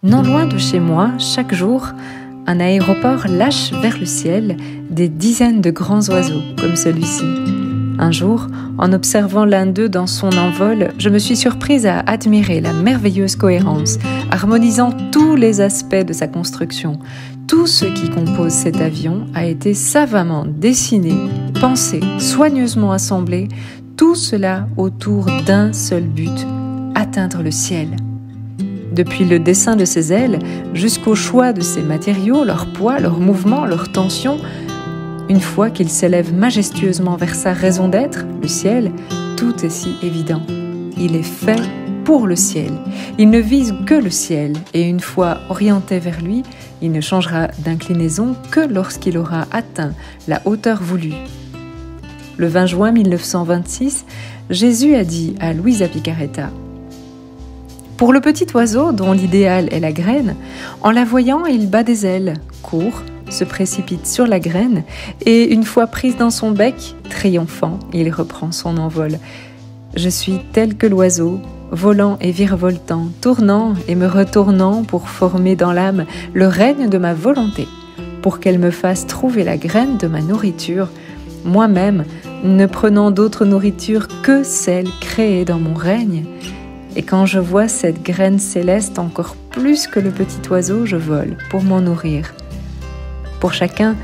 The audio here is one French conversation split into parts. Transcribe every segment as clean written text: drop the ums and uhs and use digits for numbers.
Non loin de chez moi, chaque jour, un aéroport lâche vers le ciel des dizaines de grands oiseaux comme celui-ci. Un jour, en observant l'un d'eux dans son envol, je me suis surprise à admirer la merveilleuse cohérence, harmonisant tous les aspects de sa construction. Tout ce qui compose cet avion a été savamment dessiné, pensé, soigneusement assemblé, tout cela autour d'un seul but, atteindre le ciel. Depuis le dessin de ses ailes jusqu'au choix de ses matériaux, leur poids, leur mouvement, leur tension, une fois qu'il s'élève majestueusement vers sa raison d'être, le ciel, tout est si évident. Il est fait pour le ciel. Il ne vise que le ciel et une fois orienté vers lui, il ne changera d'inclinaison que lorsqu'il aura atteint la hauteur voulue. Le 20 juin 1926, Jésus a dit à Luisa Picaretta: « Pour le petit oiseau dont l'idéal est la graine, en la voyant, il bat des ailes, court, se précipite sur la graine et une fois prise dans son bec, triomphant, il reprend son envol. Je suis tel que l'oiseau, volant et virevoltant, tournant et me retournant pour former dans l'âme le règne de ma volonté, pour qu'elle me fasse trouver la graine de ma nourriture, moi-même ne prenant d'autre nourriture que celle créée dans mon règne. Et quand je vois cette graine céleste encore plus que le petit oiseau, je vole pour m'en nourrir. » Pour chacun,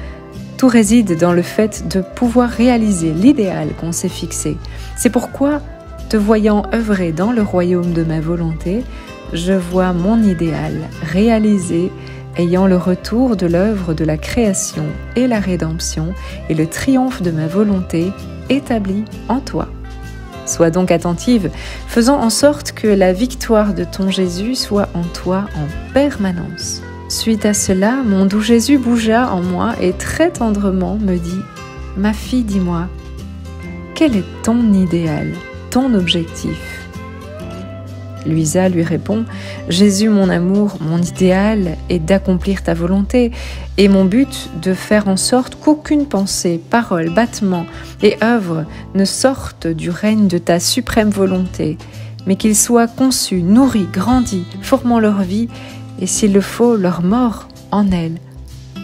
tout réside dans le fait de pouvoir réaliser l'idéal qu'on s'est fixé. C'est pourquoi, te voyant œuvrer dans le royaume de ma volonté, je vois mon idéal réalisé, ayant le retour de l'œuvre de la création et la rédemption et le triomphe de ma volonté établi en toi. Sois donc attentive, faisant en sorte que la victoire de ton Jésus soit en toi en permanence. Suite à cela, mon doux Jésus bougea en moi et très tendrement me dit: « Ma fille, dis-moi, quel est ton idéal, ton objectif ?» Luisa lui répond: « Jésus, mon amour, mon idéal est d'accomplir ta volonté et mon but de faire en sorte qu'aucune pensée, parole, battement et œuvre ne sortent du règne de ta suprême volonté, mais qu'ils soient conçus, nourris, grandis, formant leur vie et s'il le faut, leur mort en elle.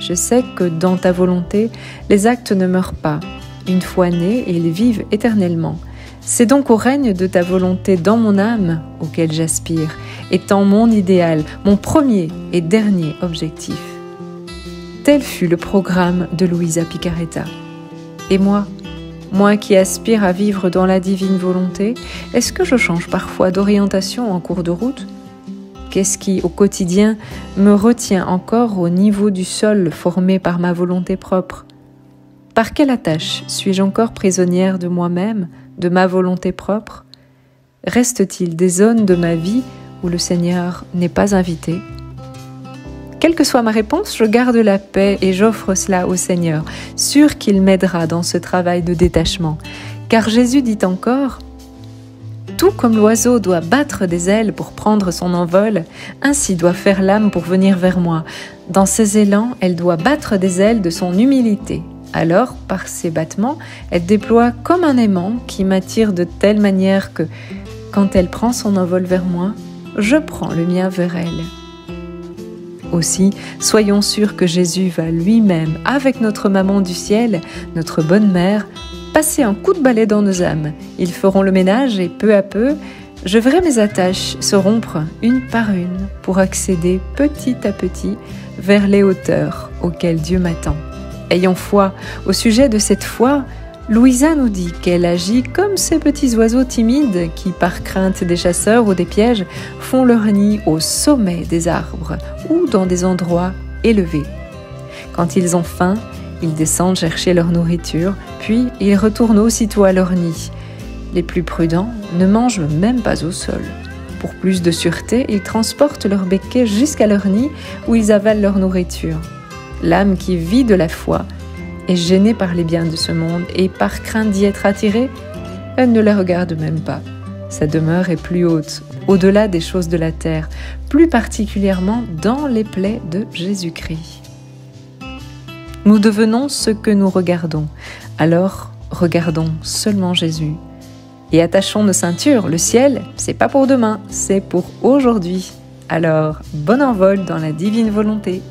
Je sais que dans ta volonté, les actes ne meurent pas. Une fois nés, ils vivent éternellement. C'est donc au règne de ta volonté dans mon âme auquel j'aspire, étant mon idéal, mon premier et dernier objectif. » Tel fut le programme de Luisa Picaretta. Et moi qui aspire à vivre dans la divine volonté, est-ce que je change parfois d'orientation en cours de route ? Qu'est-ce qui, au quotidien, me retient encore au niveau du sol formé par ma volonté propre ? Par quelle attache suis-je encore prisonnière de moi-même, de ma volonté propre ? Reste-t-il des zones de ma vie où le Seigneur n'est pas invité ? Quelle que soit ma réponse, je garde la paix et j'offre cela au Seigneur, sûr qu'il m'aidera dans ce travail de détachement. Car Jésus dit encore: tout comme l'oiseau doit battre des ailes pour prendre son envol, ainsi doit faire l'âme pour venir vers moi. Dans ses élans, elle doit battre des ailes de son humilité. Alors, par ces battements, elle déploie comme un aimant qui m'attire de telle manière que, quand elle prend son envol vers moi, je prends le mien vers elle. Aussi, soyons sûrs que Jésus va lui-même, avec notre maman du ciel, notre bonne mère, passer un coup de balai dans nos âmes. Ils feront le ménage et peu à peu, je verrai mes attaches se rompre une par une pour accéder petit à petit vers les hauteurs auxquelles Dieu m'attend. Ayons foi. Au sujet de cette foi, Luisa nous dit qu'elle agit comme ces petits oiseaux timides qui, par crainte des chasseurs ou des pièges, font leur nid au sommet des arbres ou dans des endroits élevés. Quand ils ont faim, ils descendent chercher leur nourriture, puis ils retournent aussitôt à leur nid. Les plus prudents ne mangent même pas au sol. Pour plus de sûreté, ils transportent leur béquet jusqu'à leur nid où ils avalent leur nourriture. L'âme qui vit de la foi est gênée par les biens de ce monde et par crainte d'y être attirée, elle ne la regarde même pas. Sa demeure est plus haute, au-delà des choses de la terre, plus particulièrement dans les plaies de Jésus-Christ. Nous devenons ce que nous regardons, alors regardons seulement Jésus. Et attachons nos ceintures, le ciel, c'est pas pour demain, c'est pour aujourd'hui. Alors, bon envol dans la divine volonté.